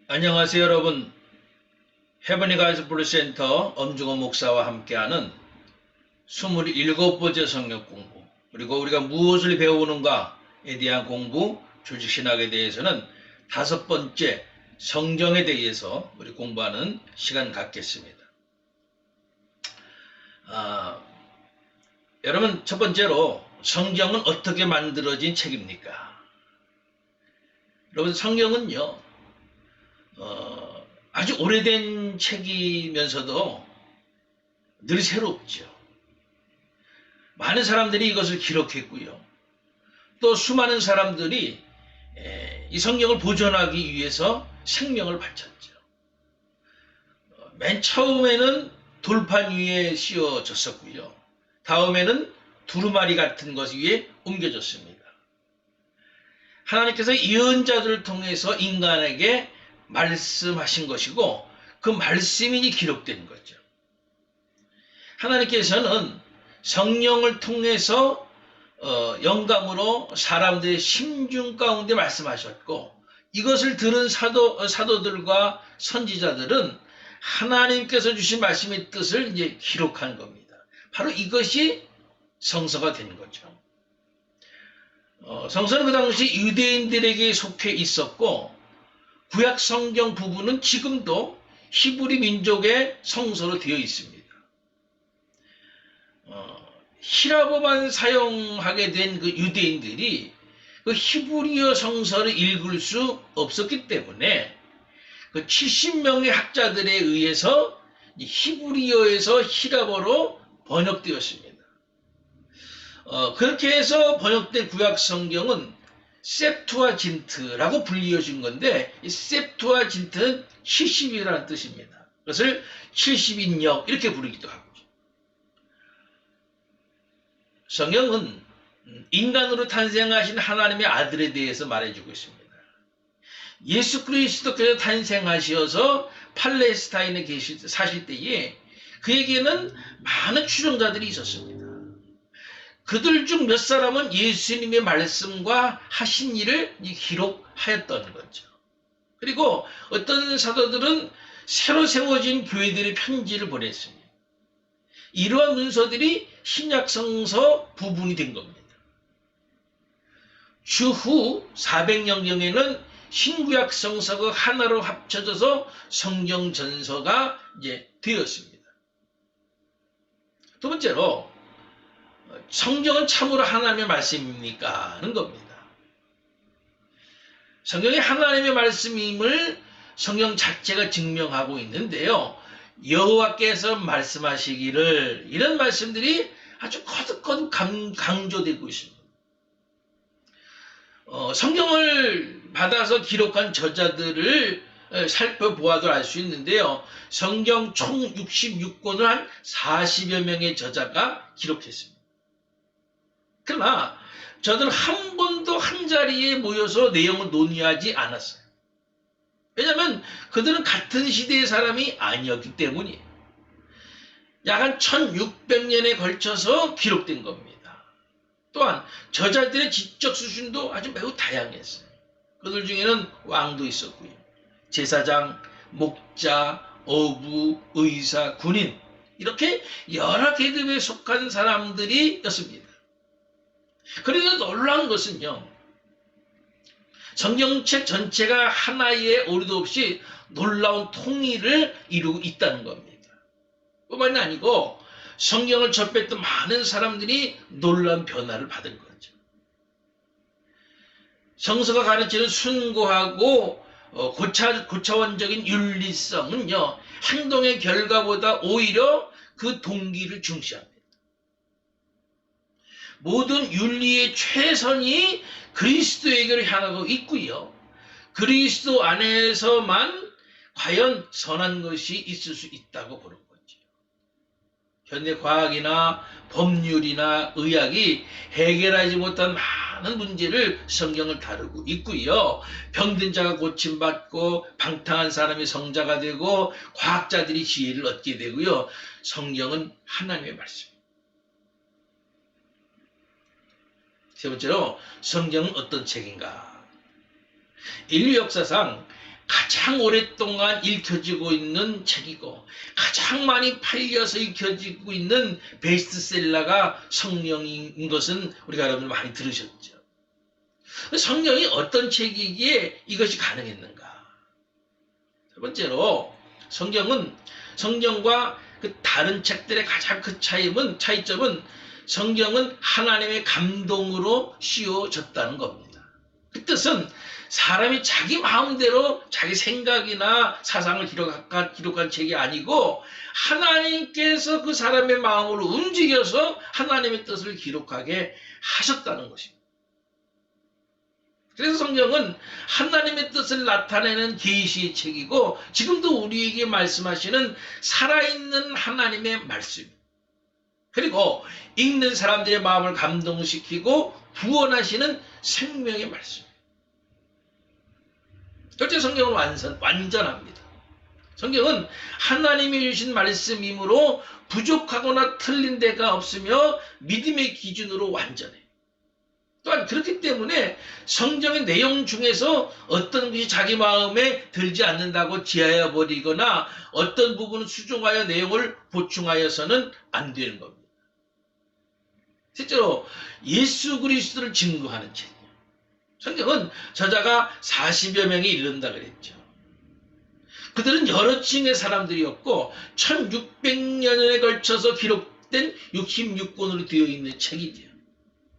안녕하세요, 여러분. 헤버니 가이즈 블루 센터 엄중원 목사와 함께하는 27번째 성경 공부, 그리고 우리가 무엇을 배우는가에 대한 공부, 조직신학에 대해서는 5번째 성경에 대해서 우리 공부하는 시간 갖겠습니다. 여러분, 첫 번째로 성경은 어떻게 만들어진 책입니까? 여러분, 성경은요, 아주 오래된 책이면서도 늘 새롭죠. 많은 사람들이 이것을 기록했고요. 또 수많은 사람들이 이 성경을 보존하기 위해서 생명을 바쳤죠. 맨 처음에는 돌판 위에 씌워졌었고요. 다음에는 두루마리 같은 것 위에 옮겨졌습니다. 하나님께서 예언자들을 통해서 인간에게 말씀하신 것이고 그 말씀이 기록된 거죠. 하나님께서는 성령을 통해서 영감으로 사람들의 심중 가운데 말씀하셨고, 이것을 들은 사도들과 선지자들은 하나님께서 주신 말씀의 뜻을 이제 기록한 겁니다. 바로 이것이 성서가 된 거죠. 성서는 그 당시 유대인들에게 속해 있었고, 구약 성경 부분은 지금도 히브리 민족의 성서로 되어 있습니다. 히라보만 사용하게 된 그 유대인들이 그 히브리어 성서를 읽을 수 없었기 때문에 그 70명의 학자들에 의해서 히브리어에서 히라보로 번역되었습니다. 그렇게 해서 번역된 구약 성경은 셉투아진트라고 불리어진 건데, 이 셉투아진트는 70이라는 뜻입니다. 그것을 70인역 이렇게 부르기도 하고. 성경은 인간으로 탄생하신 하나님의 아들에 대해서 말해주고 있습니다. 예수 그리스도께서 탄생하셔서 팔레스타인에 사실 때에 그에게는 많은 추종자들이 있었습니다. 그들 중 몇 사람은 예수님의 말씀과 하신 일을 기록하였던 거죠. 그리고 어떤 사도들은 새로 세워진 교회들의 편지를 보냈습니다. 이러한 문서들이 신약성서 부분이 된 겁니다. 추후 400년경에는 신구약 성서가 하나로 합쳐져서 성경 전서가 이제 되었습니다. 두 번째로, 성경은 참으로 하나님의 말씀입니까? 하는 겁니다. 성경이 하나님의 말씀임을 성경 자체가 증명하고 있는데요. 여호와께서 말씀하시기를, 이런 말씀들이 아주 거듭거듭 강조되고 있습니다. 성경을 받아서 기록한 저자들을 살펴보아도 알 수 있는데요. 성경 총 66권을 한 40여 명의 저자가 기록했습니다. 그러나 저들은 한 번도 한 자리에 모여서 내용을 논의하지 않았어요. 왜냐하면 그들은 같은 시대의 사람이 아니었기 때문이에요. 약 한 1600년에 걸쳐서 기록된 겁니다. 또한 저자들의 지적 수준도 아주 매우 다양했어요. 그들 중에는 왕도 있었고요. 제사장, 목자, 어부, 의사, 군인, 이렇게 여러 계급에 속한 사람들이었습니다. 그런데 놀라운 것은요, 성경책 전체가 하나의 오류도 없이 놀라운 통일을 이루고 있다는 겁니다. 뿐만이 아니고 성경을 접했던 많은 사람들이 놀라운 변화를 받은 거죠. 성서가 가르치는 순고하고 고차원적인 윤리성은요, 행동의 결과보다 오히려 그 동기를 중시합니다. 모든 윤리의 최선이 그리스도에게로 향하고 있고요. 그리스도 안에서만 과연 선한 것이 있을 수 있다고 보는 거죠. 현대 과학이나 법률이나 의학이 해결하지 못한 많은 문제를 성경을 다루고 있고요. 병든 자가 고침받고 방탕한 사람이 성자가 되고 과학자들이 지혜를 얻게 되고요. 성경은 하나님의 말씀입니다. 세 번째로, 성경은 어떤 책인가? 인류 역사상 가장 오랫동안 읽혀지고 있는 책이고 가장 많이 팔려서 읽혀지고 있는 베스트셀러가 성령인 것은 우리가 여러분들 많이 들으셨죠. 성령이 어떤 책이기에 이것이 가능했는가? 첫 번째로 성경과 그 다른 책들의 가장 큰 차이점은 성경은 하나님의 감동으로 씌워졌다는 겁니다. 그 뜻은 사람이 자기 마음대로 자기 생각이나 사상을 기록한 책이 아니고 하나님께서 그 사람의 마음으로 움직여서 하나님의 뜻을 기록하게 하셨다는 것입니다. 그래서 성경은 하나님의 뜻을 나타내는 계시의 책이고 지금도 우리에게 말씀하시는 살아있는 하나님의 말씀, 그리고 읽는 사람들의 마음을 감동시키고 구원하시는 생명의 말씀. 첫째, 성경은 완전합니다. 성경은 하나님이 주신 말씀이므로 부족하거나 틀린 데가 없으며 믿음의 기준으로 완전해. 또한 그렇기 때문에 성경의 내용 중에서 어떤 것이 자기 마음에 들지 않는다고 제하여 버리거나 어떤 부분은 수정하여 내용을 보충하여서는 안 되는 겁니다. 실제로 예수 그리스도를 증거하는 책이에요. 성경은 저자가 40여 명이 이른다 그랬죠. 그들은 여러 층의 사람들이었고 1600년에 걸쳐서 기록된 66권으로 되어 있는 책이죠.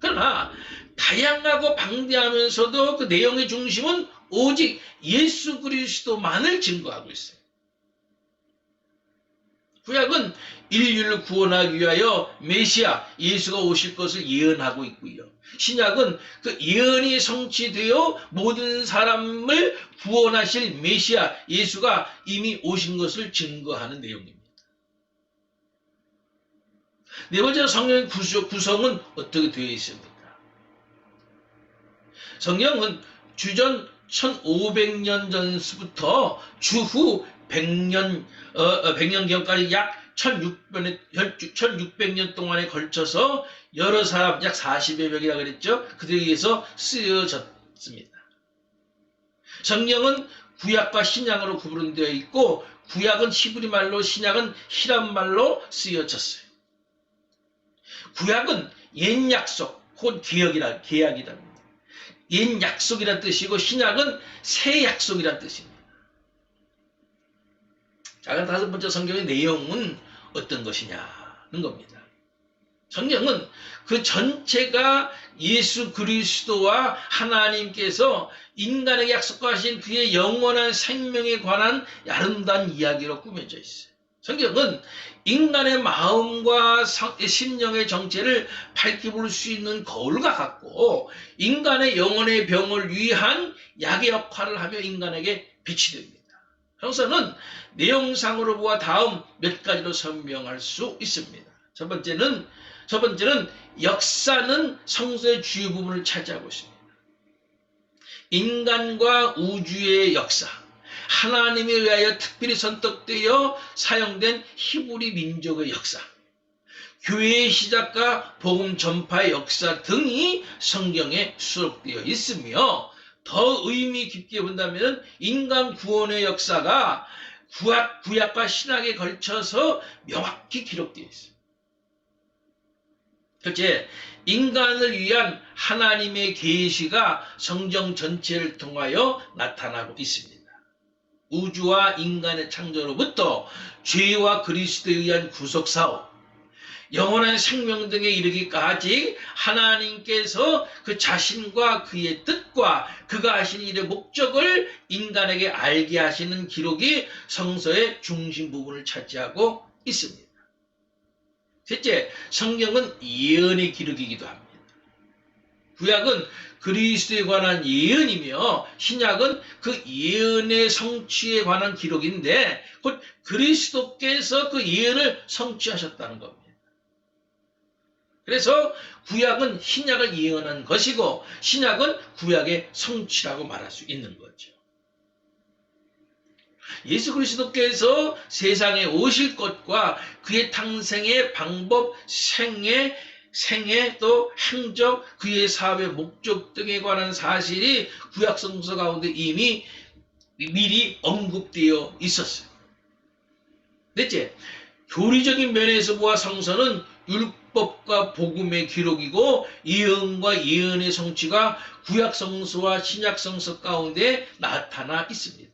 그러나 다양하고 방대하면서도 그 내용의 중심은 오직 예수 그리스도만을 증거하고 있어요. 구약은 인류를 구원하기 위하여 메시아 예수가 오실 것을 예언하고 있고요. 신약은 그 예언이 성취되어 모든 사람을 구원하실 메시아 예수가 이미 오신 것을 증거하는 내용입니다. 네 번째로 성경의 구성은 어떻게 되어 있습니까? 성경은 주전 1500년 전부터 주후 100년경까지 약 1600년 동안에 걸쳐서 여러 사람, 약 40여 명이라고 그랬죠. 그들에 의해서 쓰여졌습니다. 성경은 구약과 신약으로 구분되어 있고 구약은 히브리 말로, 신약은 히람 말로 쓰여졌어요. 구약은 옛 약속, 혹은 계약이다. 옛 약속이란 뜻이고 신약은 새 약속이란 뜻입니다. 자, 다섯 번째 성경의 내용은 어떤 것이냐는 겁니다. 성경은 그 전체가 예수 그리스도와 하나님께서 인간에게 약속하신 그의 영원한 생명에 관한 아름다운 이야기로 꾸며져 있어요. 성경은 인간의 마음과 심령의 정체를 밝히 볼 수 있는 거울과 같고 인간의 영혼의 병을 위한 약의 역할을 하며 인간에게 빛이 됩니다. 성서는 내용상으로 보아 다음 몇 가지로 설명할 수 있습니다. 첫 번째는 역사는 성서의 주요 부분을 차지하고 있습니다. 인간과 우주의 역사, 하나님에 의하여 특별히 선택되어 사용된 히브리 민족의 역사, 교회의 시작과 복음 전파의 역사 등이 성경에 수록되어 있으며 더 의미 깊게 본다면 인간 구원의 역사가 구약과 신약에 걸쳐서 명확히 기록되어 있습니다. 첫째, 인간을 위한 하나님의 계시가 성경 전체를 통하여 나타나고 있습니다. 우주와 인간의 창조로부터 죄와 그리스도에 의한 구속사업, 영원한 생명 등에 이르기까지 하나님께서 그 자신과 그의 뜻과 그가 하신 일의 목적을 인간에게 알게 하시는 기록이 성서의 중심 부분을 차지하고 있습니다. 셋째, 성경은 예언의 기록이기도 합니다. 구약은 그리스도에 관한 예언이며 신약은 그 예언의 성취에 관한 기록인데 곧 그리스도께서 그 예언을 성취하셨다는 겁니다. 그래서 구약은 신약을 예언한 것이고 신약은 구약의 성취라고 말할 수 있는 거죠. 예수 그리스도께서 세상에 오실 것과 그의 탄생의 방법, 생애 또 행적, 그의 사업의 목적 등에 관한 사실이 구약 성서 가운데 이미 미리 언급되어 있었어요. 넷째, 교리적인 면에서 보아 성서는 율법과 복음의 기록이고 예언과 예언의 성취가 구약 성서와 신약 성서 가운데 나타나 있습니다.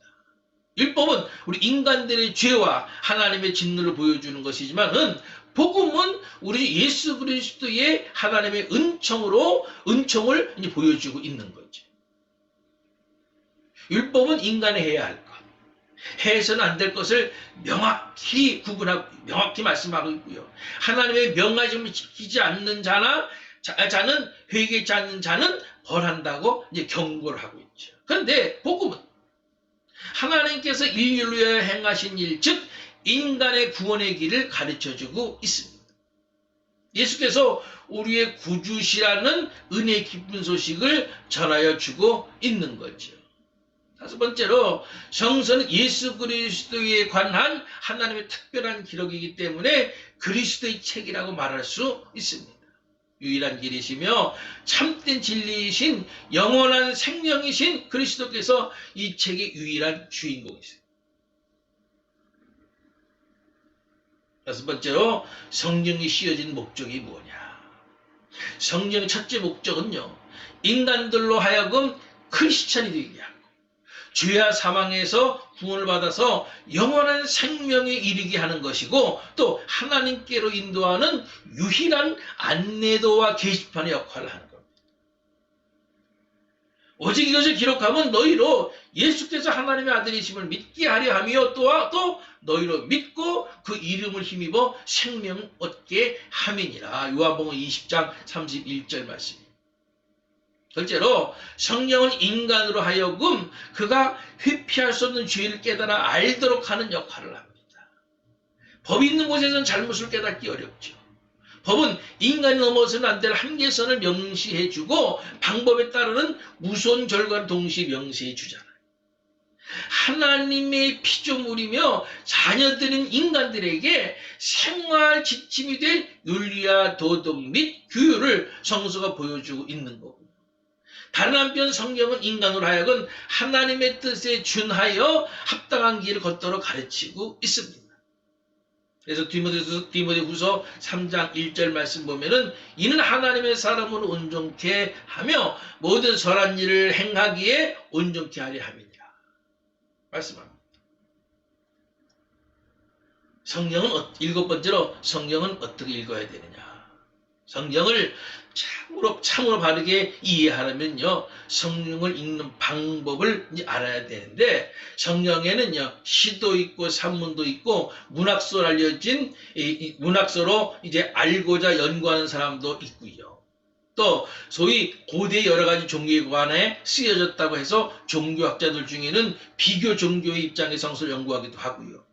율법은 우리 인간들의 죄와 하나님의 진노를 보여주는 것이지만은 복음은 우리 예수 그리스도의 하나님의 은총을 이제 보여주고 있는 거죠. 율법은 인간이 해야 할 것, 해서는 안 될 것을 명확히 구분하고 명확히 말씀하고 있고요. 하나님의 명하심을 지키지 않는 자는 회개치 않는 자는 벌한다고 이제 경고를 하고 있죠. 그런데 복음은 하나님께서 인류를 위하여 행하신 일, 즉 인간의 구원의 길을 가르쳐주고 있습니다. 예수께서 우리의 구주시라는 은혜 깊은 소식을 전하여 주고 있는 거죠. 다섯 번째로 성서는 예수 그리스도에 관한 하나님의 특별한 기록이기 때문에 그리스도의 책이라고 말할 수 있습니다. 유일한 길이시며 참된 진리이신 영원한 생명이신 그리스도께서 이 책의 유일한 주인공이세요. 여섯 번째로 성경이 씌어진 목적이 뭐냐? 성경의 첫째 목적은요, 인간들로 하여금 크리스찬이 되게 하고 죄와 사망에서 구원을 받아서 영원한 생명에 이르게 하는 것이고 또 하나님께로 인도하는 유일한 안내도와 게시판의 역할을 하는 겁니다. 오직 이것을 기록하면 너희로 예수께서 하나님의 아들이심을 믿게 하려 하며 또 너희로 믿고 그 이름을 힘입어 생명을 얻게 함이니라. 요한복음 20장 31절 말씀입니다. 둘째로 성령은 인간으로 하여금 그가 회피할 수 없는 죄를 깨달아 알도록 하는 역할을 합니다. 법이 있는 곳에서는 잘못을 깨닫기 어렵죠. 법은 인간이 넘어서는 안 될 한계선을 명시해주고 방법에 따르는 무서운 결과를 동시에 명시해 주잖아요. 하나님의 피조물이며 자녀들인 인간들에게 생활 지침이 될 윤리와 도덕 및 규율을 성서가 보여주고 있는 거고, 다른 한편 성경은 인간으로 하여금 하나님의 뜻에 준하여 합당한 길을 걷도록 가르치고 있습니다. 그래서 디모데후서 3장 1절 말씀 보면은 이는 하나님의 사람으로 온전케 하며 모든 선한 일을 행하기에 온전케 하려 함이니라 말씀합니다. 성경은 일곱 번째로 성경은 어떻게 읽어야 되느냐? 성경을 참으로 바르게 이해하려면요, 성경을 읽는 방법을 알아야 되는데, 성경에는요, 시도 있고 산문도 있고 문학서로 알려진 문학서로 이제 알고자 연구하는 사람도 있고요. 또 소위 고대 여러 가지 종교에 관해 쓰여졌다고 해서 종교학자들 중에는 비교 종교의 입장의 성서를 연구하기도 하고요.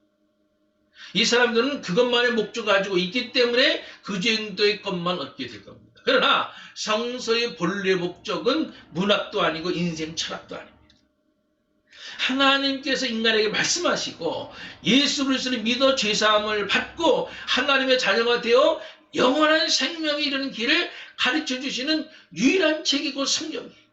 이 사람들은 그것만의 목적을 가지고 있기 때문에 그 정도의 것만 얻게 될 겁니다. 그러나 성서의 본래 목적은 문학도 아니고 인생 철학도 아닙니다. 하나님께서 인간에게 말씀하시고 예수 그리스도를 믿어 죄사함을 받고 하나님의 자녀가 되어 영원한 생명에 이르는 길을 가르쳐 주시는 유일한 책이고 성경이에요.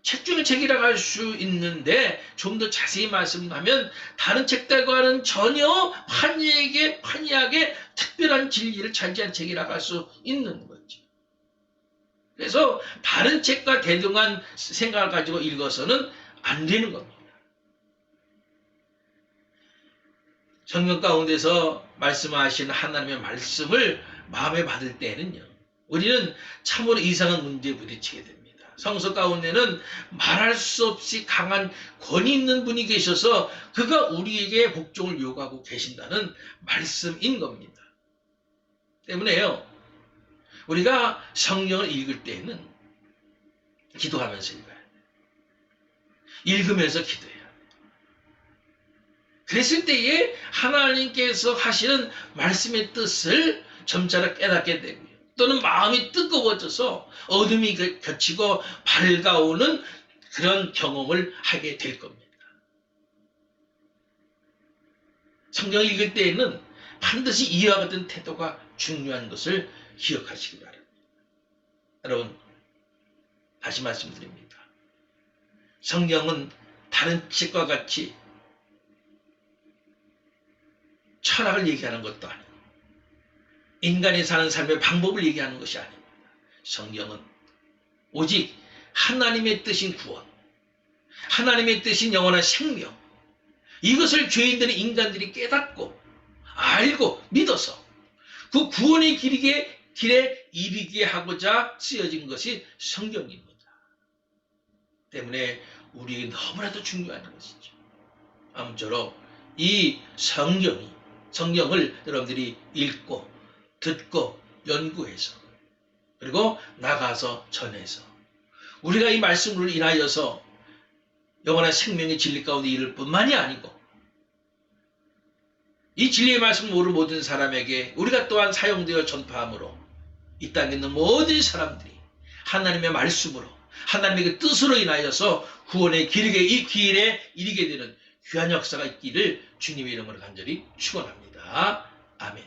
책 중에 책이라고 할 수 있는데 좀 더 자세히 말씀하면 다른 책들과는 전혀 판이하게 특별한 진리를 차지한 책이라고 할 수 있는 거죠. 그래서 다른 책과 대등한 생각을 가지고 읽어서는 안 되는 겁니다. 성경 가운데서 말씀하시는 하나님의 말씀을 마음에 받을 때는요, 우리는 참으로 이상한 문제에 부딪히게 됩니다. 성서 가운데는 말할 수 없이 강한 권위 있는 분이 계셔서 그가 우리에게 복종을 요구하고 계신다는 말씀인 겁니다. 때문에요, 우리가 성경을 읽을 때에는 기도하면서 읽어야 돼요. 읽으면서 기도해야 돼요. 그랬을 때에 하나님께서 하시는 말씀의 뜻을 점차로 깨닫게 되고요. 또는 마음이 뜨거워져서 어둠이 겹치고 밝아오는 그런 경험을 하게 될 겁니다. 성경을 읽을 때에는 반드시 이와 같은 태도가 중요한 것을 기억하시기 바랍니다. 여러분, 다시 말씀드립니다. 성경은 다른 책과 같이 철학을 얘기하는 것도 아니고 인간이 사는 삶의 방법을 얘기하는 것이 아닙니다. 성경은 오직 하나님의 뜻인 구원, 하나님의 뜻인 영원한 생명, 이것을 죄인들인 인간들이 깨닫고 알고 믿어서 그 구원의 길에 이르게 하고자 쓰여진 것이 성경입니다. 때문에 우리에게 너무나도 중요한 것이죠. 아무쪼록 이 성경을 여러분들이 읽고 듣고 연구해서 그리고 나가서 전해서 우리가 이 말씀을 인하여서 영원한 생명의 진리 가운데 이를 뿐만이 아니고 이 진리의 말씀을 모르는 모든 사람에게 우리가 또한 사용되어 전파함으로 이 땅에 있는 모든 사람들이 하나님의 말씀으로 하나님의 그 뜻으로 인하여서 구원의 길에 이르게 되는 귀한 역사가 있기를 주님의 이름으로 간절히 축원합니다. 아멘.